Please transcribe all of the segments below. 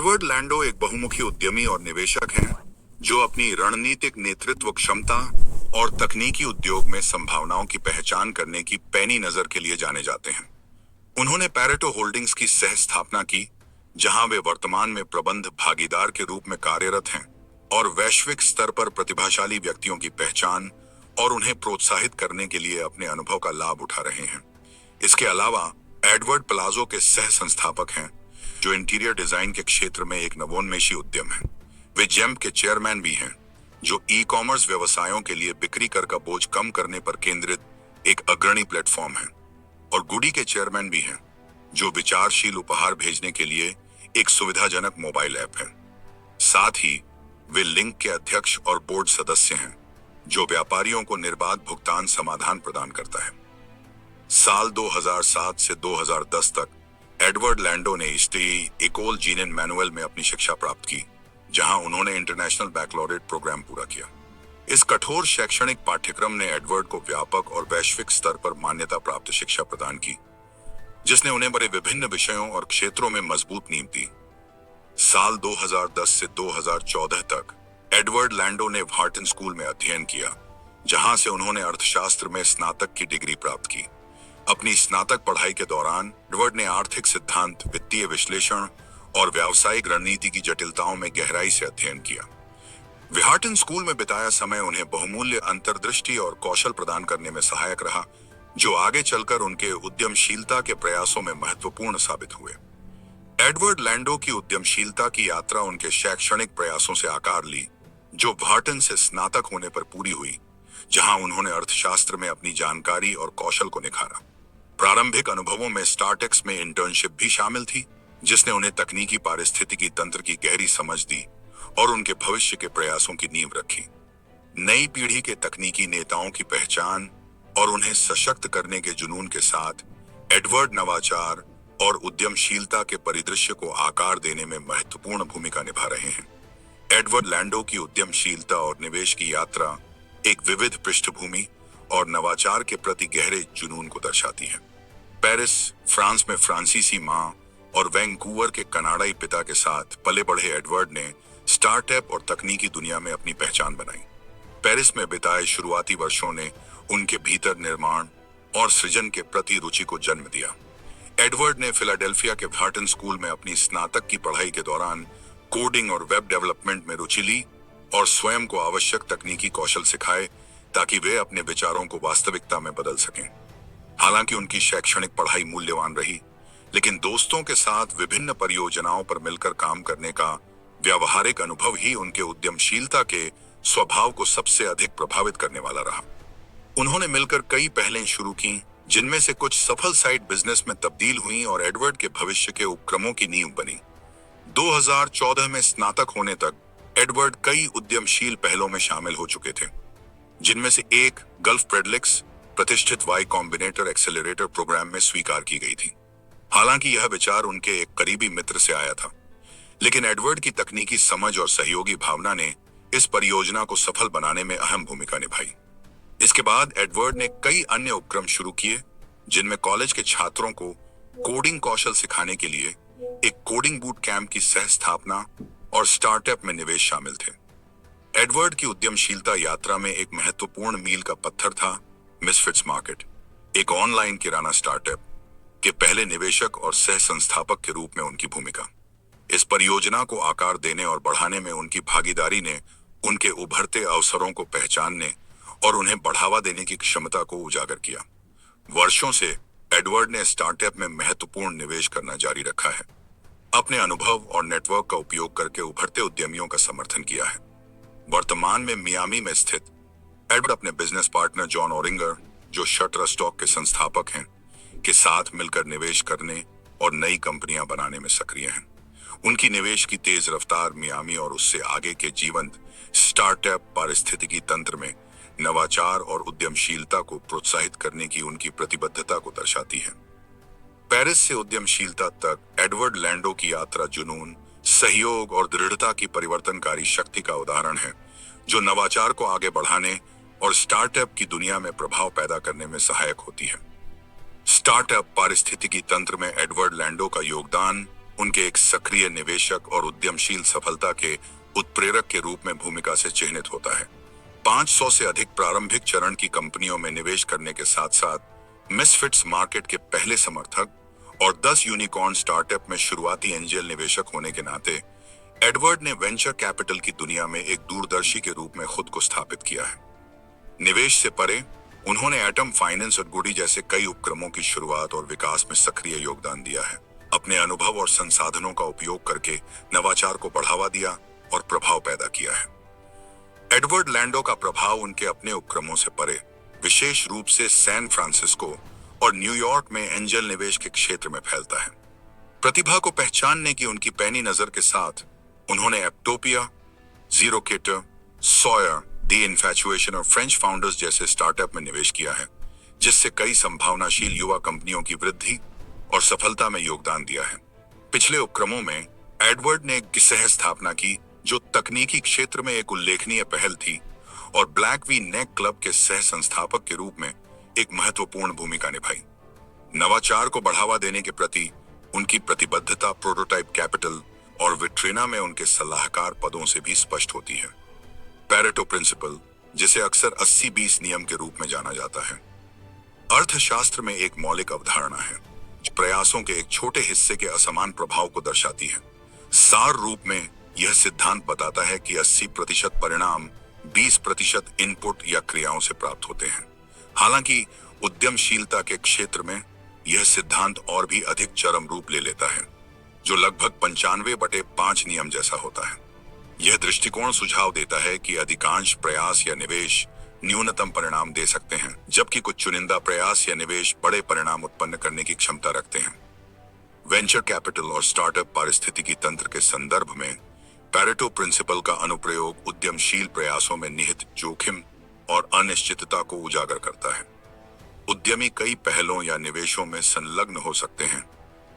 Edward लैंडो एक बहुमुखी उद्यमी और निवेशक हैं जो अपनी रणनीतिक नेतृत्व क्षमता और तकनीकी उद्योग में संभावनाओं की पहचान करने की पैनी नजर के लिए जाने जाते हैं। उन्होंने पैरेटो होल्डिंग्स की सह स्थापना की, जहां वे वर्तमान में प्रबंध भागीदार के रूप में कार्यरत हैं और वैश्विक स्तर पर प्रतिभाशाली व्यक्तियों की पहचान और उन्हें प्रोत्साहित करने के लिए अपने अनुभव का लाभ उठा रहे हैं। इसके अलावा एडवर्ड प्लाजो के सह संस्थापक हैं, जो इंटीरियर डिजाइन के क्षेत्र में एक नवोन्मेषी उद्यम है। वे जेम्प के चेयरमैन भी हैं, जो ई कॉमर्स व्यवसायों के लिए बिक्री कर का बोझ कम करने पर केंद्रित एक अग्रणी प्लेटफॉर्म है। और गुडी के चेयरमैन भी हैं, जो विचारशील उपहार भेजने के लिए एक सुविधाजनक मोबाइल ऐप है। साथ ही वे लिंक के अध्यक्ष और बोर्ड सदस्य हैं, जो व्यापारियों को निर्बाध भुगतान समाधान प्रदान करता है। साल 2007 से 2010 तक एडवर्ड लैंडो ने इकोल जीन मैनुअल में अपनी शिक्षा प्राप्त की, जहां उन्होंने इंटरनेशनल बैकलॉरेट प्रोग्राम पूरा किया। इस कठोर शैक्षणिक पाठ्यक्रम ने एडवर्ड को व्यापक और वैश्विक स्तर पर मान्यता प्राप्त शिक्षा प्रदान की, जिसने उन्हें बड़े विभिन्न विषयों और क्षेत्रों में मजबूत नींव दी। साल 2010 से 2014 तक एडवर्ड लैंडो ने व्हार्टन स्कूल में अध्ययन किया, जहां से उन्होंने अर्थशास्त्र में स्नातक की डिग्री प्राप्त की। अपनी स्नातक पढ़ाई के दौरान एडवर्ड ने आर्थिक सिद्धांत, वित्तीय विश्लेषण और व्यावसायिक रणनीति की जटिलताओं में गहराई से अध्ययन किया। व्हार्टन स्कूल में बिताया समय उन्हें बहुमूल्य अंतर्दृष्टि और कौशल प्रदान करने में सहायक रहा, जो आगे चलकर उनके उद्यमशीलता के प्रयासों में महत्वपूर्ण साबित हुए। एडवर्ड लैंडो की उद्यमशीलता की यात्रा उनके शैक्षणिक प्रयासों से आकार ली, जो व्हार्टन से स्नातक होने पर पूरी हुई, जहां उन्होंने अर्थशास्त्र में अपनी जानकारी और कौशल को निखारा। प्रारंभिक अनुभवों में स्टार्टेक्स में इंटर्नशिप भी शामिल थी, जिसने उन्हें तकनीकी पारिस्थितिकी तंत्र की गहरी समझ दी और उनके भविष्य के प्रयासों की नींव रखी। नई पीढ़ी के तकनीकी नेताओं की पहचान और उन्हें सशक्त करने के जुनून के साथ एडवर्ड नवाचार और उद्यमशीलता के परिदृश्य को आकार देने में महत्वपूर्ण भूमिका निभा रहे हैं। एडवर्ड लैंडो की उद्यमशीलता और निवेश की यात्रा एक विविध पृष्ठभूमि और नवाचार के प्रति गहरे जुनून को दर्शाती है। पेरिस, फ्रांस में फ्रांसीसी मां और वैंकूवर के कनाडाई पिता के साथ पले बढ़े एडवर्ड ने स्टार्टअप और तकनीकी दुनिया में अपनी पहचान बनाई। पेरिस में बिताए शुरुआती वर्षों ने उनके भीतर निर्माण और सृजन के प्रति रुचि को जन्म दिया। एडवर्ड ने फिलाडेल्फिया के व्हार्टन स्कूल में अपनी स्नातक की पढ़ाई के दौरान कोडिंग और वेब डेवलपमेंट में रुचि ली और स्वयं को आवश्यक तकनीकी कौशल सिखाए, ताकि वे अपने विचारों को वास्तविकता में बदल सकें। हालांकि उनकी शैक्षणिक पढ़ाई मूल्यवान रही, लेकिन दोस्तों के साथ विभिन्न परियोजनाओं पर मिलकर काम करने का व्यावहारिक अनुभव ही उनके उद्यमशीलता के स्वभाव को सबसे अधिक प्रभावित करने वाला रहा। उन्होंने मिलकर कई पहलें शुरू की, जिनमें से कुछ सफल साइड बिजनेस में तब्दील हुई और एडवर्ड के भविष्य के उपक्रमों की नींव बनी। 2014 में स्नातक होने तक एडवर्ड कई उद्यमशील पहलों में शामिल हो चुके थे, जिनमें से एक गल्फ प्रेडलिक्स प्रतिष्ठित वाई कॉम्बिनेटर एक्सेलरेटर प्रोग्राम में स्वीकार की गई थी। हालांकि यह विचार उनके एक करीबी मित्र से आया था, लेकिन एडवर्ड की तकनीकी समझ और सहयोगी भावना ने इस परियोजना को सफल बनाने में अहम भूमिका निभाई। इसके बाद एडवर्ड ने कई अन्य उपक्रम शुरू किए, जिनमें कॉलेज के छात्रों को कोडिंग कौशल सिखाने के लिए एक कोडिंग बूट कैंप की सह स्थापना और स्टार्टअप में निवेश शामिल थे। एडवर्ड की उद्यमशीलता यात्रा में एक महत्वपूर्ण मील का पत्थर था मिसफिट्स मार्केट, एक ऑनलाइन किराना स्टार्टअप के पहले निवेशक और सह संस्थापक के रूप में उनकी भूमिका। इस परियोजना को आकार देने और बढ़ाने में उनकी भागीदारी ने उनके उभरते अवसरों को पहचानने और उन्हें बढ़ावा देने की क्षमता को उजागर किया। वर्षों से एडवर्ड ने स्टार्टअप में महत्वपूर्ण निवेश करना जारी रखा है, अपने अनुभव और नेटवर्क का उपयोग करके उभरते उद्यमियों का समर्थन किया है। वर्तमान में मियामी में स्थित एडवर्ड अपने बिजनेस पार्टनर जॉन ओरिंगर, जो शटरस्टॉक के संस्थापक हैं, के साथ मिलकर निवेश करने और नई कंपनियां बनाने में सक्रिय हैं। उनकी निवेश की तेज रफ्तार मियामी और उससे आगे के जीवंत स्टार्टअप पारिस्थितिकी तंत्र में नवाचार और उद्यमशीलता को प्रोत्साहित करने की उनकी प्रतिबद्धता को दर्शाती है। पेरिस से उद्यमशीलता तक एडवर्ड लैंडो की यात्रा जुनून, सहयोग और दृढ़ता की परिवर्तनकारी शक्ति का उदाहरण है, जो नवाचार को आगे बढ़ाने और स्टार्टअप की दुनिया में प्रभाव पैदा करने में सहायक होती है। स्टार्टअप पारिस्थितिकी तंत्र में एडवर्ड लैंडो का योगदान उनके एक सक्रिय निवेशक और उद्यमशील सफलता के उत्प्रेरक के रूप में भूमिका से चिन्हित होता है। 500 से अधिक प्रारंभिक चरण की कंपनियों में निवेश करने के साथ साथ मिसफिट्स मार्केट के पहले समर्थक और 10 यूनिकॉर्न स्टार्टअप में शुरुआती एंजल निवेशक होने के नाते एडवर्ड ने वेंचर कैपिटल की दुनिया में एक दूरदर्शी के रूप में खुद को स्थापित किया है। निवेश से परे उन्होंने एटम फाइनेंस और गुडी जैसे कई उपक्रमों की शुरुआत और विकास में सक्रिय योगदान दिया है। अपने अनुभव और संसाधनों का उपयोग करके नवाचार को बढ़ावा दिया और प्रभाव पैदा किया है। एडवर्ड लैंडो का प्रभाव उनके अपने उपक्रमों से परे विशेष रूप से सैन फ्रांसिस्को और न्यूयॉर्क में एंजल निवेश के क्षेत्र में फैलता है। प्रतिभा को पहचानने की उनकी पैनी नजर के साथ उन्होंने एप्टोपिया, जीरोकेटर, सॉयर, द इन्फैचुएशन और फ्रेंच फाउंडर्स जैसे स्टार्टअप में निवेश किया है, जिससे कई संभावनाशील युवा कंपनियों की वृद्धि और सफलता में योगदान दिया है। पिछले उपक्रमों में एडवर्ड ने एक सह स्थापना की जो तकनीकी क्षेत्र में एक उल्लेखनीय पहल थी और ब्लैक वी नेक क्लब के सह संस्थापक के रूप में एक महत्वपूर्ण भूमिका निभाई। नवाचार को बढ़ावा देने के प्रति उनकी प्रतिबद्धता प्रोटोटाइप कैपिटल और विट्रीना में उनके सलाहकार पदों से भी स्पष्ट होती है। पैरेटो प्रिंसिपल, जिसे अक्सर 80-20 नियम के रूप में जाना जाता है, अर्थशास्त्र में एक मौलिक अवधारणा है जो प्रयासों के एक छोटे हिस्से के असमान प्रभाव को दर्शाती है। सार रूप में यह सिद्धांत बताता है कि 80% परिणाम 20% इनपुट या क्रियाओं से प्राप्त होते हैं। हालांकि उद्यमशीलता के क्षेत्र में यह सिद्धांत और भी अधिक चरम रूप ले लेता है, जो लगभग 95/5 नियम जैसा होता है। यह दृष्टिकोण सुझाव देता है कि अधिकांश प्रयास या निवेश न्यूनतम परिणाम दे सकते हैं, जबकि कुछ चुनिंदा प्रयास या निवेश बड़े परिणाम उत्पन्न करने की क्षमता रखते हैं। वेंचर कैपिटल और स्टार्टअप पारिस्थितिकी तंत्र के संदर्भ में पैरेटो प्रिंसिपल का अनुप्रयोग उद्यमशील प्रयासों में निहित जोखिम और अनिश्चितता को उजागर करता है। उद्यमी कई पहलों या निवेशों में संलग्न हो सकते हैं,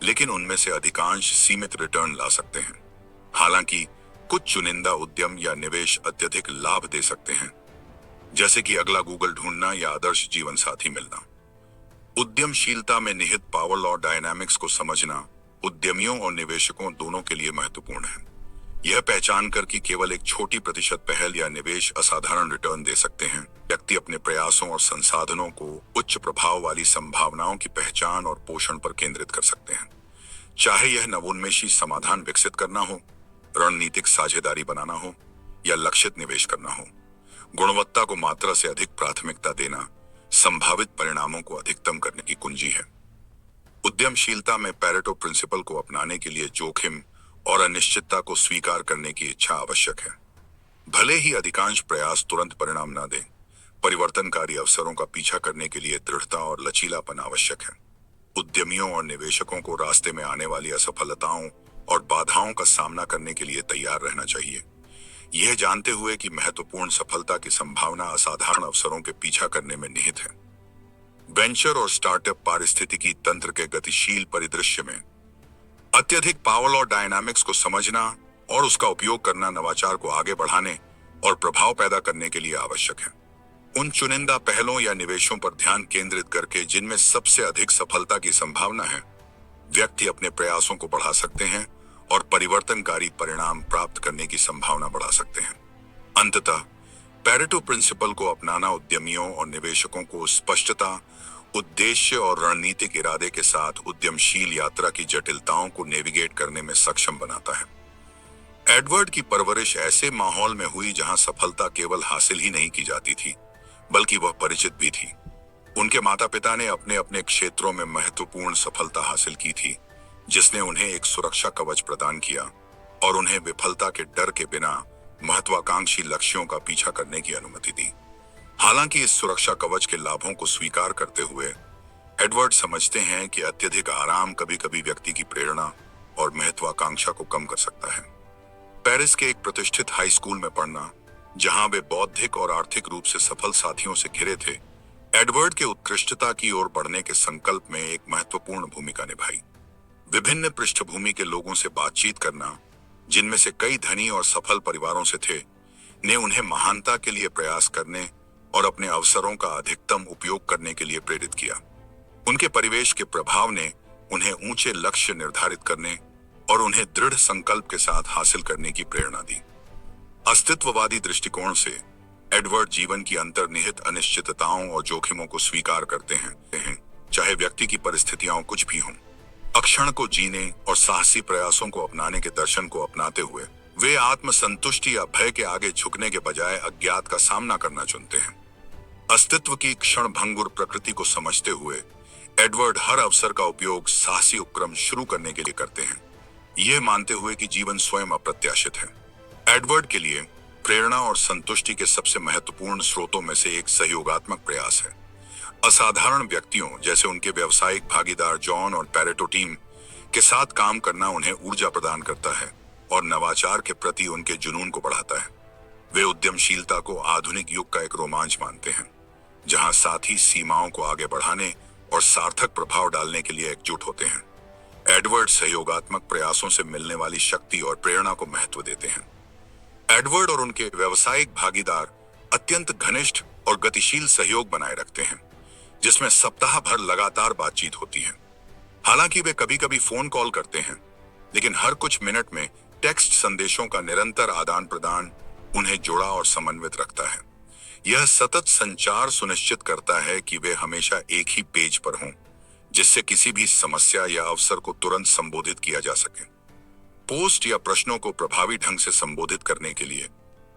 लेकिन उनमें से अधिकांश सीमित रिटर्न ला सकते हैं। हालांकि कुछ चुनिंदा उद्यम या निवेश अत्यधिक लाभ दे सकते हैं, जैसे कि अगला गूगल ढूंढना या आदर्श जीवन साथी मिलना। उद्यमशीलता में निहित पावर लॉ डायनामिक्स को समझना उद्यमियों और निवेशकों दोनों के लिए महत्वपूर्ण है। यह पहचान कर कि केवल एक छोटी प्रतिशत पहल या निवेश असाधारण रिटर्न दे सकते हैं, व्यक्ति अपने प्रयासों और संसाधनों को उच्च प्रभाव वाली संभावनाओं की पहचान और पोषण पर केंद्रित कर सकते हैं। चाहे यह नवोन्मेषी समाधान विकसित करना हो, रणनीतिक साझेदारी बनाना हो या लक्षित निवेश करना हो, गुणवत्ता को मात्रा से अधिक प्राथमिकता देना संभावित परिणामों को अधिकतम करने की कुंजी है। उद्यमशीलता में पैरेटो प्रिंसिपल को अपनाने के लिए जोखिम और अनिश्चितता को स्वीकार करने की इच्छा आवश्यक है। भले ही अधिकांश प्रयास तुरंत परिणाम न दें, परिवर्तनकारी अवसरों का पीछा करने के लिए दृढ़ता और लचीलापन आवश्यक है। उद्यमियों और निवेशकों को रास्ते में आने वाली असफलताओं और बाधाओं का सामना करने के लिए तैयार रहना चाहिए, यह जानते हुए कि महत्वपूर्ण सफलता की संभावना असाधारण अवसरों के पीछा करने में निहित है। वेंचर और स्टार्टअप पारिस्थितिकी तंत्र के गतिशील परिदृश्य में अत्यधिक पावर और डायनामिक्स को समझना और उसका उपयोग करना नवाचार को आगे बढ़ाने और प्रभाव पैदा करने के लिए आवश्यक है। उन चुनिंदा पहलों या निवेशों पर ध्यान केंद्रित करके जिनमें सबसे अधिक सफलता की संभावना है, व्यक्ति अपने प्रयासों को बढ़ा सकते हैं और परिवर्तनकारी परिणाम प्राप्त करने की संभावना बढ़ा सकते हैं। अंततः पैरेटो प्रिंसिपल को अपनाना उद्यमियों और निवेशकों को स्पष्टता, उद्देश्य और रणनीतिक इरादे के साथ उद्यमशील यात्रा की जटिलताओं को नेविगेट करने में सक्षम बनाता है। एडवर्ड की परवरिश ऐसे माहौल में हुई जहां सफलता केवल हासिल ही नहीं की जाती थी, बल्कि वह परिचित भी थी। उनके माता पिता ने अपने अपने क्षेत्रों में महत्वपूर्ण सफलता हासिल की थी, जिसने उन्हें एक सुरक्षा कवच प्रदान किया और उन्हें विफलता के डर के बिना महत्वाकांक्षी लक्ष्यों का पीछा करने की अनुमति दी। हालांकि इस सुरक्षा कवच के लाभों को स्वीकार करते हुए एडवर्ड समझते हैं कि अत्यधिक आराम कभी-कभी व्यक्ति की प्रेरणा और महत्वाकांक्षा को कम कर सकता है। पेरिस के एक प्रतिष्ठित हाई स्कूल में पढ़ना, जहां वे बौद्धिक और आर्थिक रूप से सफल साथियों से घिरे थे, एडवर्ड के उत्कृष्टता की ओर बढ़ने के संकल्प में एक महत्वपूर्ण भूमिका निभाई। विभिन्न पृष्ठभूमि के लोगों से बातचीत करना, जिनमें से कई धनी और सफल परिवारों से थे, ने उन्हें महानता के लिए प्रयास करने और अपने अवसरों का अधिकतम उपयोग करने के लिए प्रेरित किया। उनके परिवेश के प्रभाव ने उन्हें ऊंचे लक्ष्य निर्धारित करने और उन्हें दृढ़ संकल्प के साथ हासिल करने की प्रेरणा दी। अस्तित्ववादी दृष्टिकोण से एडवर्ड जीवन की अंतर्निहित अनिश्चितताओं और जोखिमों को स्वीकार करते हैं, चाहे व्यक्ति की परिस्थितियां कुछ भी हों। अक्षण को जीने और साहसी प्रयासों को अपनाने के दर्शन को अपनाते हुए वे आत्मसंतुष्टि या भय के आगे झुकने के बजाय अज्ञात का सामना करना चुनते हैं। अस्तित्व की क्षण भंगुर प्रकृति को समझते हुए एडवर्ड हर अवसर का उपयोग साहसी उपक्रम शुरू करने के लिए करते हैं, यह मानते हुए कि जीवन स्वयं अप्रत्याशित है। एडवर्ड के लिए प्रेरणा और संतुष्टि के सबसे महत्वपूर्ण स्रोतों में से एक सहयोगात्मक प्रयास है। असाधारण व्यक्तियों जैसे उनके व्यावसायिक भागीदार जॉन और पैरेटो टीम के साथ काम करना उन्हें ऊर्जा प्रदान करता है और नवाचार के प्रति उनके जुनून को बढ़ाता है। वे उद्यमशीलता को आधुनिक युग का एक रोमांच मानते हैं, जहां साथी सीमाओं को आगे बढ़ाने और सार्थक प्रभाव डालने के लिए एकजुट होते हैं। एडवर्ड सहयोगात्मक प्रयासों से मिलने वाली शक्ति और प्रेरणा को महत्व देते हैं। एडवर्ड और उनके व्यावसायिक भागीदार अत्यंत घनिष्ठ और गतिशील सहयोग बनाए रखते हैं, जिसमें सप्ताह भर लगातार बातचीत होती है। हालांकि वे कभी कभी फोन कॉल करते हैं, लेकिन हर कुछ मिनट में टेक्स्ट संदेशों का निरंतर आदान प्रदान उन्हें जुड़ा और समन्वित रखता है। यह सतत संचार सुनिश्चित करता है कि वे हमेशा एक ही पेज पर हों, जिससे किसी भी समस्या या अवसर को तुरंत संबोधित किया जा सके। पोस्ट या प्रश्नों को प्रभावी ढंग से संबोधित करने के लिए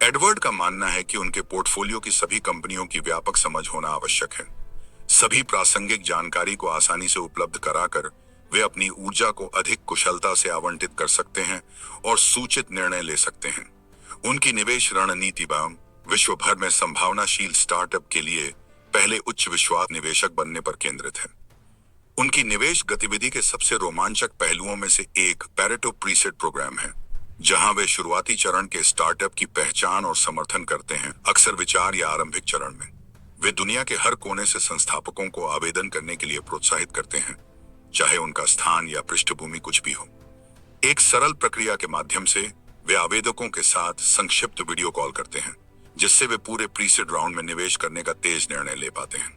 एडवर्ड का मानना है कि उनके पोर्टफोलियो की सभी कंपनियों की व्यापक समझ होना आवश्यक है। सभी प्रासंगिक जानकारी को आसानी से उपलब्ध कराकर वे अपनी ऊर्जा को अधिक कुशलता से आवंटित कर सकते हैं और सूचित निर्णय ले सकते हैं। उनकी निवेश रणनीति विश्व भर में संभावनाशील स्टार्टअप के लिए पहले उच्च विश्वास निवेशक बनने पर केंद्रित है। उनकी निवेश गतिविधि के सबसे रोमांचक पहलुओं में से एक पैरेटो प्रीसेट प्रोग्राम है, जहां वे शुरुआती चरण के स्टार्टअप की पहचान और समर्थन करते हैं। अक्सर विचार या आरंभिक चरण में वे दुनिया के हर कोने से संस्थापकों को आवेदन करने के लिए प्रोत्साहित करते हैं, चाहे उनका स्थान या पृष्ठभूमि कुछ भी हो। एक सरल प्रक्रिया के माध्यम से वे आवेदकों के साथ संक्षिप्त वीडियो कॉल करते हैं, जिससे वे पूरे प्रीसेड राउंड में निवेश करने का तेज निर्णय ले पाते हैं।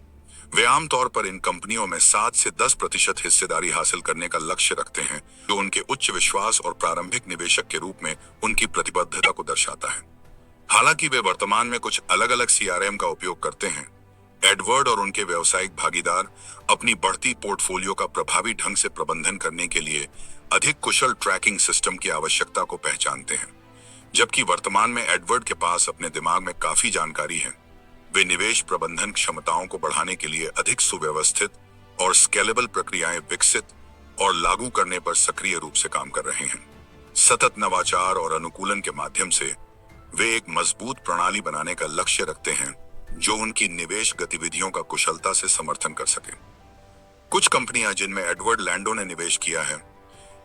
वे आमतौर पर इन कंपनियों में 7 से 10% हिस्सेदारी हासिल करने का लक्ष्य रखते हैं, जो उनके उच्च विश्वास और प्रारंभिक निवेशक के रूप में उनकी प्रतिबद्धता को दर्शाता है। हालांकि वे वर्तमान में कुछ अलग अलग CRM का उपयोग करते हैं, एडवर्ड और उनके व्यावसायिक भागीदार अपनी बढ़ती पोर्टफोलियो का प्रभावी ढंग से प्रबंधन करने के लिए अधिक कुशल ट्रैकिंग सिस्टम की आवश्यकता को पहचानते हैं। जबकि वर्तमान में एडवर्ड के पास अपने दिमाग में काफी जानकारी है, वे निवेश प्रबंधन क्षमताओं को बढ़ाने के लिए अधिक सुव्यवस्थित और स्केलेबल प्रक्रियाएं विकसित और लागू करने पर सक्रिय रूप से काम कर रहे हैं। सतत नवाचार और अनुकूलन के माध्यम से वे एक मजबूत प्रणाली बनाने का लक्ष्य रखते हैं, जो उनकी निवेश गतिविधियों का कुशलता से समर्थन कर सके। कुछ कंपनियां जिनमें एडवर्ड लैंडो ने निवेश किया है: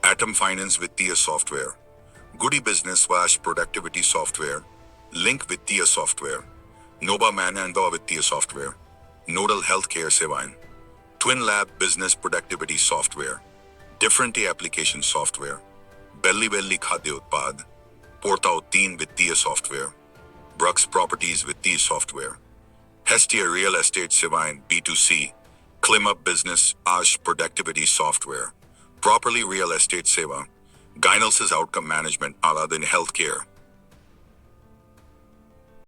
एटम फाइनेंस वित्तीय software, goody business / productivity software, link वित्तीय सॉफ्टवेयर, नोबा मैन एंड वित्तीय सॉफ्टवेयर, नोडल हेल्थ केयर सेवाएं, twin lab business productivity software, डिफरेंटी एप्लीकेशन सॉफ्टवेयर, बेल्ली बेल्ली खाद्य उत्पाद, पोर्टाओ 3 वित्तीय सॉफ्टवेयर, ब्रक्स प्रॉपर्टीज वित्तीय सॉफ्टवेयर, हेस्टियर रियल एस्टेट सेवाएं B2C, क्लिमअप business / productivity software, properly real estate सेवा, गाइनल्सिस आउटकम मैनेजमेंट आला दिन हेल्थ केयर।